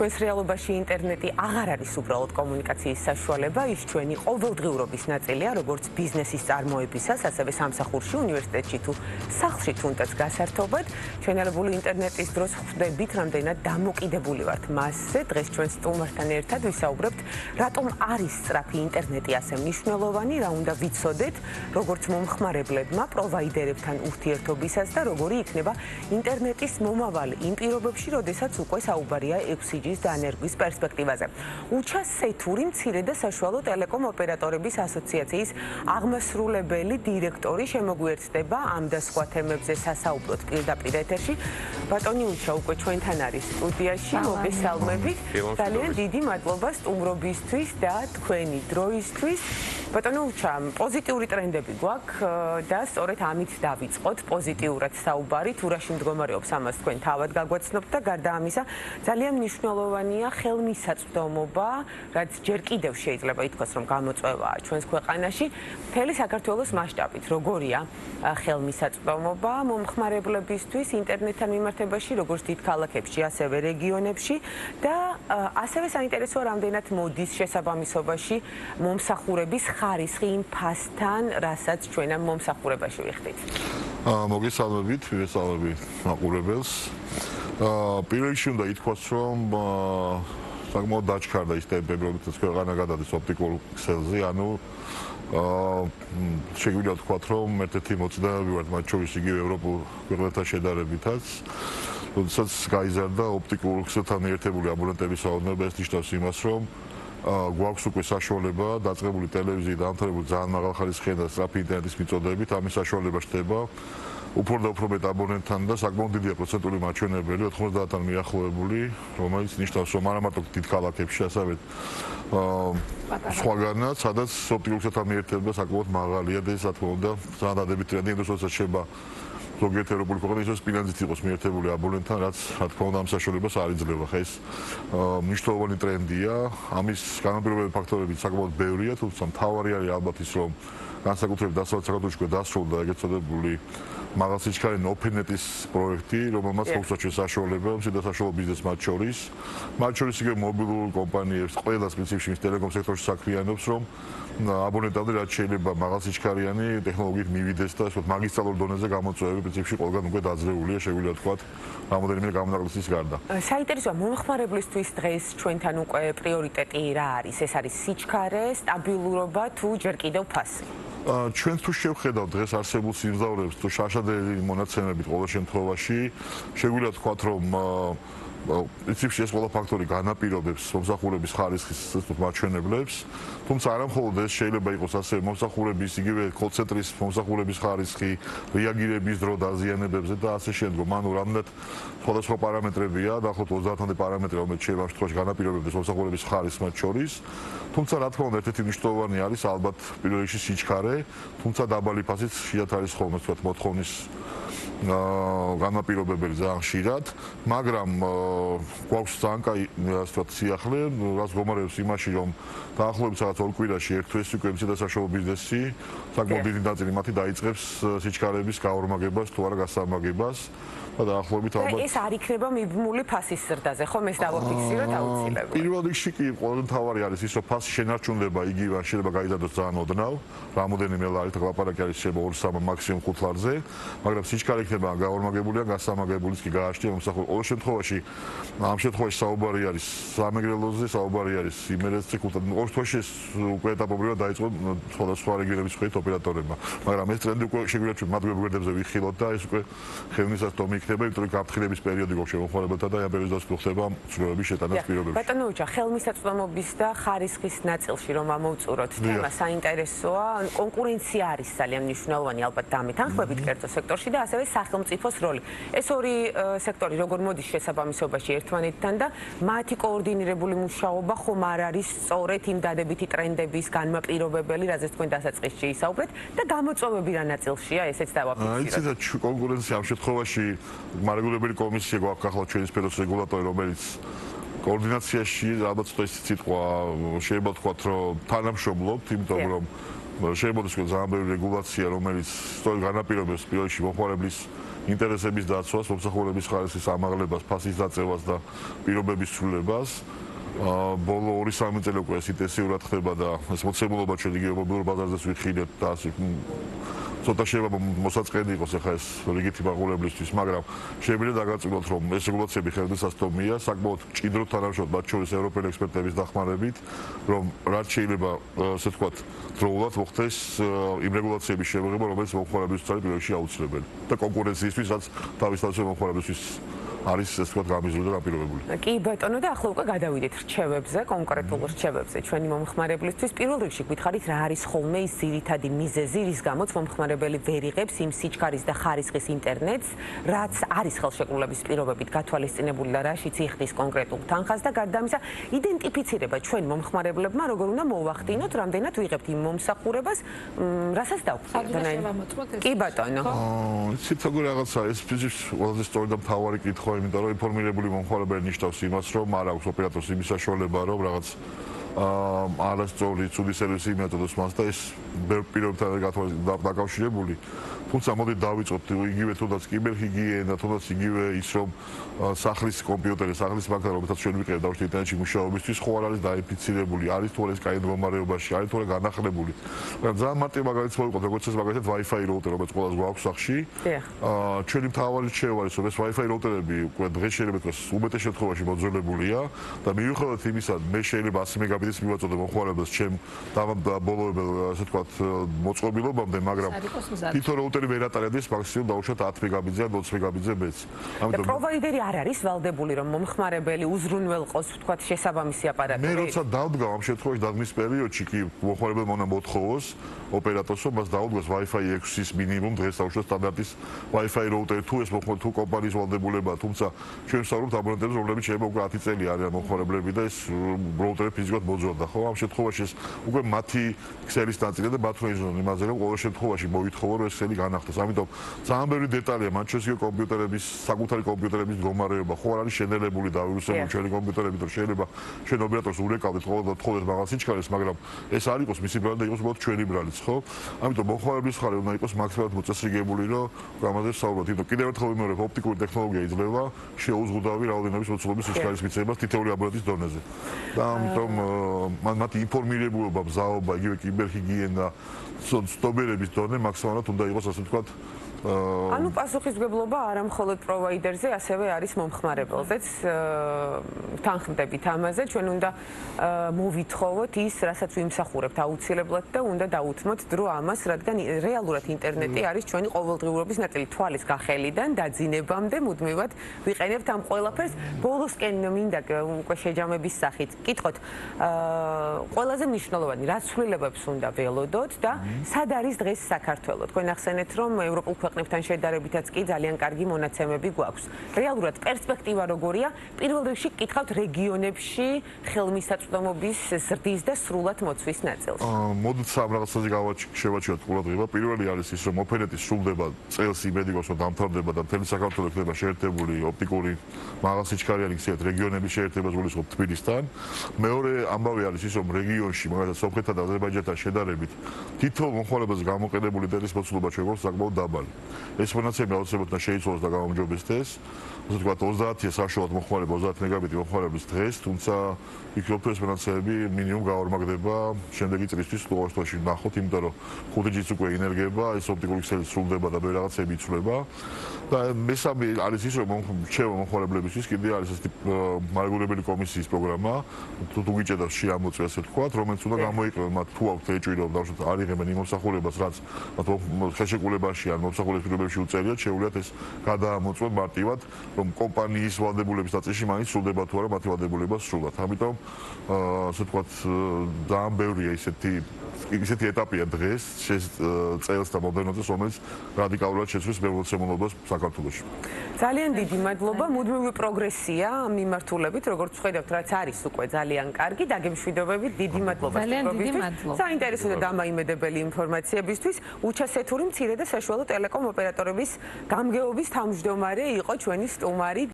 ჩვენს რეალობაში ინტერნეტი აღარ არის უბრალოდ კომუნიკაციის საშუალება, ის ჩვენი ყოველდღიურობის ნაწილია, როგორც ბიზნესის წარმოებისას, ასევე სამსახურში, უნივერსიტეტში თუ სახლში თუნდაც გასართობად. ჩვენელებული ინტერნეტის დროს ხვდებით, რამდენად დამოკიდებული ვართ მასზე. დღეს ჩვენ სტუმართან ერთად ვისაუბრებთ, რატომ არის სწრაფი ინტერნეტი ასე მნიშვნელოვანი, რა უნდა ვიცოდეთ, როგორც მომხმარებლებმა, პროვაიდერებთან ურთიერთობისას და როგორი იქნება ინტერნეტის მომავალი იმ პირობებში, როდესაც უკვე საუბარია 6G-ს დანერგვის პერსპექტივაზე. უჩა სეთური მცირე და საშუალო ტელეკომ ოპერატორების ასოციაციის აღმასრულებელი დირექტორი შემოგვიერთდება ამ და სხვა თემებზე სასაუბროთ პირდაპირ ეთერში. ბატონი უჩა უკვე ჩვენთან არის სტუდიაში, მოგესალმებით. ძალიან დიდი მადლობა სტუმრობისთვის და თქვენი დროისთვის. ბატონო უჩა, პოზიტიური ტრენდები გვაქვს და სწორედ ამით დავიწყოთ პოზიტიურად საუბარი, თუ რაში მდგომარეობს ამას თქვენ თავად გაგვაცნობთ და გარდა ამისა ძალიან მნიშვნელოვანია ხელმისაწვდომობა, რაც ჯერ კიდევ შეიძლება ითქვას, რომ გამოწვევაა ჩვენს ქვეყანაში, მთელი საქართველოს მასშტაბით. როგორია ხელმისაწვდომობა მომხმარებლებისთვის ინტერნეტთან მიმართებაში, როგორც დიდ ქალაქებში, ასევე რეგიონებში და ასევე საინტერესოა, რამდენად მოდის შესაბამისობაში მომსახურების ხარისხი იმ ფასთან, რასაც ჩვენ ამ მომსახურებაში ვიხდით. მოგესალმებით, მივესალმებით მაყურებელს. პირველ რიგში უნდა ითქვას, რომ საკმაოდ დაჩქარდა ის ტემპები, რომელსაც ქვეყანა გადადის ოპტიკურ ქსელზე, ანუ შეგვიძლია ვთქვათ, რომ ერთ-ერთი მოწინააღმდეგე ვართ მათ შორის იგივე ევროპულ ქვეყნებთან შედარებითაც. როდესაც გაიზარდა ოპტიკურ ქსელთან მიერთებული აბონენტების რაოდენობა, ეს ნიშნავს იმას, რომ გვაქვს უკვე საშუალება დაწყებული ტელევიზიით დამთავრებული ძალიან მაღალ ხარისხიან და სწრაფი ინტერნეტის მიწოდებით, ამის საშუალება ხდება უფრო და უფრო მეტ აბონენტთან და საკმაოდ დიდია პროცენტული მაჩვენებელი 90-დან მიახლოებული, რომელიც ნიშნავს, რომ არა მარტო დიდ ქალაქებში, ასევე სხვაგანაც, სადაც ოპტიკურ ქსელთან მიერთება საკმაოდ მაღალია და ეს რა თქმა უნდა, ძალიან დადებით ტრენდი, როდესაც შეება ზოგიერთ ევროპული ქვეყანაში ის სპილენძით იყოს მიერთებული აბონენტთან, რაც რა თქმა უნდა ამ საშუალებას არ იძლევა. ხა ეს მნიშვნელოვანი ტრენდია, ამის განაპირობებელი ფაქტორები საკმაოდ ბევრია, თუმცა მთავარი არის ალბათ ის, რომ განსაკუთრებით დასავლეთ საქართველოში დასრულდა ეგეთ წოდებული მაღალსიჩქარე ოფენეტის პროექტი, რომელმაც მოგვსაჩვენე საშუალება, მსოფლიოს საშუალო ბიზნესს მათ შორის იგივე მობილურ კომპანიებს, ყველა სპეციფიკში ტელეკომ სექტორში საქმიანობს, რომ აბონენტამდე რაც შეიძლება მაღალსიჩქარიანი ტექნოლოგიით მივიდეს და ასე მაგისტრალურ დონეზე გამოწვევები პრინციპში ყველგან უკვე დაძლეულია, შეგვიძლია ვთქვათ, რამოდენიმე გამონაკლისის გარდა. საინტერესოა მომხმარებლისთვის დღეს ჩვენთან უკვე პრიორიტეტი რა არის? ეს არის სიჩქარე, სტაბილურობა თუ ჯერ კიდევ ფასი? ჩვენ თუ შევხედავთ დღეს არსებულ სიმძლავრეებს თუ შაშადელი მონაცემებით ყოველ შემთხვევაში, შეგვიძლია ვთქვათ, რომ პრინციპში ეს ყველა ფაქტორი განაპირობებს მომსახურების ხარისხის მაჩვენებლებს, თუმცა არა მხოლოდ ეს შეიძლება იყოს ასევე მომსახურების იგივე კოლ-ცენტრის მომსახურების ხარისხი, რეაგირების დრო დაზიანებებზე და ასე შემდგომ. ანუ რამდენად სხვადასხვა პარამეტრებია, დაახლოებით 30-მდე პარამეტრი, რომელიც შეიძლება ამ შემთხვევაში განაპირობებს მომსახურების ხარისხს მათ შორის. თუმცა რა თქმა უნდა, ერთ-ერთი მნიშვნელოვანი არის ალბათ პირველ რიგში სიჩქარე, თუმცა დაბალი ფასიც შეიძლება არის ხოლმე თქვათ მოთხოვნის განაპირობებელი ძალიან ხშირად, მაგრამ გვაქვს ძალიან კაი ასე ვთქვათ სიახლე, რაც გომარებს იმაში, რომ დაახლოებით რაღაც 2 კვირაში ერთ თვეს უკვე მცირე და საშუალო ბიზნესი საკმაოდ დიდი ნაწილი მათი დაიწყებს სიჩქარების გაორმაგებას თუ არა გასამაგებას და დაახლოებით ალბათ ეს არ იქნება მიბმული ფასის ზრდაზე, ხომ ეს დავაფიქსიროთ აუცილებლად. პირველ რიგში კი ყველაზე მთავარი არის ის, რომ ფასი შენარჩუნდება იგივე, შეიძლება გაიზარდოს ძალიან ოდნავ, რამოდენიმე ლარით ლაპარაკი არის შეიძლება 2-3 მაქსიმუმ 5 ლარზე, მაგრამ სიჩქარე იქნება გაორმაგებული ან გასამაგებულიც კი გააჩნია მომსახურება. ყოველ შემთხვევაში ამ შემთხვევაში საუბარი არის სამეგრელოზე, საუბარი არის იმერეთს ციკლთან. ორ თვეში უკვე ეტაპობრივად დაიწყო სხვადასხვა რეგიონების მხარეთ ოპერატორებმა, მაგრამ ეს ტრენდი უკვე შეგვიძლია ჩვენ მათ გვერდებზე ვიხილოთ და ეს უკვე ხელმისაწვდომი იქნება, იმიტომ რომ გაფრთხილების პერიოდი გვაქვს შემოხმარებელთა და ამ პერიოდში ხდება ცვლილებების შეტანას პირობებში. ბატონო უჩა, ხელმისაწვდომობის და ხარისხის ნაწილში რომ ამოვწუროთ თემა საინტერესოა, კონკურენცია არის ძალიან მნიშვნელოვანი ალბათ დამეთანხმებით კერძო სექტორში და ასევე სახელმწიფოს როლი. ეს ორი სექტორი როგორ მოდის შესაბამისობაში ერთმანეთთან და მათი კოორდინირებული მუშაობა ხომ არ არის სწორედ იმ დადებითი ტრენდების განმაპირობებელი, რაზეც თქვენ დასაწყისში ისაუბრეთ და გამოწვევები რა ნაწილშია, ესეც დავაფიქსიროთ. იცით, კონკურენცია ამ შემთხვევაში მარეგულირებელი კომისია გვაქვს ახლა ჩვენი სფეროს რეგულატორი, რომელიც კოორდინაციაში ალბათ ეს სიტყვა შეიძლება ვთქვათ, რომ თანამშრომლობთ, იმიტომ რომ შეიძლება იყოს ძალიან ბევრი რეგულაცია, რომელიც სწორედ განაპირობებს პირველში მომხმარებლის ინტერესების დაცვას, მომსახურების ხარისხის ამაღლებას, ფასის დაწევას და პირობების ცვლილებას. ბოლო 2-3 წელი უკვე ეს ინტენსიურად ხდება და ეს მოცემულობა ჩვენ იგივე მობილურ ბაზარზეც ვიხილეთ და ასე ცოტა შეიძლება მოსაწყენი იყოს ახლა ეს რიგითი მაყურებლისთვის, მაგრამ შეიძლება დაგაწყვეტოთ, რომ ეს რეგულაციები ხელმისაწვდომია, საკმაოდ მჭიდროდ თანამშრომლობთ მათ შორის ევროპელი ექსპერტების დახმარებით, რომ რაც შეიძლება, ასე ვთქვათ, დროულად მოხდეს იმ რეგულაციების შემოღება, რომელიც მომხმარებელისთვის არის პირველში აუცილებელი და კონკურენციისთვის, რაც თავისთავად მომხმარებელთვის არის ეს თქვა გამიზრული და გაპირობებული. კი ბატონო და ახლა უკვე გადავიდეთ რჩევებზე, კონკრეტულ რჩევებზე ჩვენი მომხმარებლისთვის. პირველ რიგში გითხარით რა არის ხოლმე ის ძირითადი მიზეზი, რის გამოც მომხმარებელი ვერ იღებს იმ სიჩქარის და ხარისხის ინტერნეტს, რაც არის ხელშეკრულების პირობებით გათვალისწინებული და რაშიც იხდის კონკრეტულ თანხას და გარდა ამისა იდენტიფიცირება ჩვენ მომხმარებლებმა როგორ უნდა მოვახდინოთ, რამდენად ვიღებთ იმ მომსახურებას, რასაც დავხსნით. კი ბატონო. იცით როგორ რაღაცა ეს ფიზიკს ყველაზე სწორი და მთავარი კითხვა იმიტომ რომ ინფორმირებული მომხმარებელი ნიშნავს იმას, რომ არ აქვს ოპერატორს იმის საშუალება, რომ რაღაც არასწორი ცუდი სერვისი მიაწოდოს მას და ეს ბევრ პირობებთან დაკავშირებული. თუმცა მოდი დავიწყოთ იგივე თუნდაც კიბერჰიგიენა, თუნდაც იგივე ის რომ სახლის კომპიუტერი, სახლის ბანკა, რომელსაც ჩვენ ვიყენებთ დავშეთ ინტერნეტში მუშაობისთვის, ხო არ არის დაინფიცირებული, არის თუ არა ეს კაი მდგომარეობაში, არის თუ არა განახლებული. მაგრამ ძალიან მარტივ მაგალითს მოვიყვოთ, როგორც ეს მაგალითად Wi-Fi routeri, რომელიც ყველას გვაქვს სახში. ჩვენი მთავარი რჩევა არის, რომ ეს Wi-Fi routeri უკვე დღეს შეიძლება თქვას უმეტეს შემთხვევაში მოძველებულია და მიუხედავად იმისა, მე შეიძლება 100 მეგაბიტის მივაწოდე მომხმარებელს ჩემ ბოლოებელ, ასე ვთქვათ, მოწყობილობამდე, მაგრამ თვითონ routeri ვერ ატარებს მაქსიმუმ დაუშვათ 10 მეგაბიტზე ან 20 მეგაბიტზე მეც. ამიტომ პროვაიდერი არ არის ვალდებული რომ მომხმარებელი უზრუნველყოს ვთქვათ შესაბამისი აპარატი. მე როცა დავდგა ამ შემთხვევაში დადგმის პერიოდში კი მომხმარებელმა უნდა მოთხოვოს ოპერატორს რომ მას დაუდგოს Wi-Fi 6-ის მინიმუმ დღეს დაუშვათ სტანდარტის Wi-Fi routeri თუ ეს თუ კომპანიის ვალდებულებაა, თუმცა ჩვენ ვსაუბრობთ აბონენტებს, რომლებიც შეიძლება უკვე 10 წელი არიან მომხმარებლები და ეს routeri ფიზიკურად მოძველდა, ხო? ამ შემთხვევაში ეს უკვე მათი ქსელის ნაწილია და მათ რეჟიმში იმაზე რომ ყოველ შემთხვევაში მოითხოვო რომ ეს ქსელი განახდეს. ამიტომ ძალიან ბევრი დეტალია, მათ შორის იყო კომპიუტერების, საკუთარი კომპიუტერების მდგომარეობა, ხო არ არის შენელებული და ავირუსებული ჩვენი კომპიუტერები, რომ შეიძლება ჩვენ ოპერატორს ურეკავდეთ ყოველ თხოვეთ მაღალ სიჩქარეს, მაგრამ ეს არ იყოს მისი ბრალი და იყოს უბრალოდ ჩვენი ბრალიც, ხო? ამიტომ მომხმარებლის მხარე უნდა იყოს მაქსიმალურად მოწესრიგებული, რომ ამაზე ვსაუბრობთ. იმიტომ კიდევ ერთხელ ვიმეორებ, ოპტიკური ტექნოლოგია იძლევა შეუზღუდავი რაოდენობის მოცულობის სიჩქარის მიცემას თითოეული აბონენტის დონეზე. და ამიტომ მათი ინფორმირებულობა, მზაობა, იგივე კიბერჰიგიენა, ცნობიერების დონე მაქსიმალურად უნდა იყოს, ასე ვთქვათ, ანუ პასუხისმგებლობა არა მხოლოდ პროვაიდერზე, ასევე არის მომხმარებელზეც. თანხმდებით ამაზე, ჩვენ უნდა მოვითხოვოთ ის, რასაც ვიმსახურებთ აუცილებლად და უნდა დაუთმოთ დრო ამას, რადგან რეალურად ინტერნეტი არის ჩვენი ყოველდღიურობის ნაწილი, თვალის გახელიდან დაძინებამდე მუდმივად ვიყენებთ ამ ყველაფერს. ბოლოსკენ მინდა უკვე შეჯამების სახით კითხოთ, ყველაზე მნიშვნელოვანი რა ცვლილებებს უნდა ველოდოთ და სად არის დღეს საქართველო? თქვენ ახსენეთ, რომ ევროპულ ქვეყნებთან შედარებითაც კი ძალიან კარგი მონაცემები გვაქვს. რეალურად პერსპექტივა როგორია? პირველ რიგში გკითხავთ რეგიონებში ხელმისაწვდომობის ზრდის და სრულად მოცვის ნაწილს. მოდით სამ რაღაცაზე შევაჩეროთ ყურადღება. პირველი არის ის, რომ ოფერეტი სრულდება წელს იმედი გვაქვს, რომ დამთავრდება და მთელი საქართველო ხდება შეერთებული ოპტიკური მაღალსიჩქარიანი ქსელით რეგიონების შეერთებას გულისხმობ თბილისთან. მეორე ამბავი არის ის, რომ რეგიონში, მაგალითად სომხეთთან და აზერბაიჯანთან შედარებით, თითოეულ მომხმარებელს გამოყენებული ინტერნეტის მოცულობა ჩვენ გვაქვს საკმაოდ დაბალი. ეს მონაცემი აუცილებლად უნდა შეიცვალოს და გაუმჯობესდეს. ასე ვთქვათ, 30-ია საშუალოდ მომხმარება 30 მეგაბიტი მომხმარებლის დღეს, თუმცა ვფიქრობ, ეს მონაცემები მინიმუმ გაორმაგდება შემდეგი წლისთვის ყოველ შემთხვევაში ნახოთ, იმიტომ რომ 5G-ს უკვე ინერგება, ეს ოპტიკური ქსელი სრულდება და ბევრი რაღაცები იცვლება. და მესამე არის ის, რომ რჩევა მომხმარებლებისთვის კიდე არის ეს მარეგულირებელი კომისიის პროგრამა, თუ გიჭედავს შეამოწმე, ასე ვთქვათ, რომელიც უნდა გამოიყენონ მათ თუ აქვთ ეჭვი, რომ დავუშვათ არ იღებენ იმ მომსახურებას, რაც მათ ხელშეკრულებაში ან მომსახურების პირობებში უწერიათ, შეუძლიათ ეს გადაამოწმონ მარტივად, რომ კომპანიის ვალდებულების ნაწილში მაინც სრულდება თუ არა მათი ვალდებულება სრულად. ამიტომ ასე ვთქვათ, ძალიან ბევრია ისეთი ეტაპია დღეს წელს და მოდერნ წელს, რომელიც რადიკალურად შეცვლის მემოცემულობას საქართველოში. ძალიან დიდი მადლობა, მუდმივი პროგრესია ამ მიმართულებით, როგორც ხედავთ, რაც არის უკვე ძალიან კარგი, დაგემშვიდობებით, დიდი მადლობა სტუმრობისთვის. საინტერესო და დამაიმედებელი ინფორმაციებისთვის. უჩასეთური მცირე და საშუალო ტელეკომ ოპერატორების გამგეობის თავმჯდომარე იყო ჩვენი სტუმარი.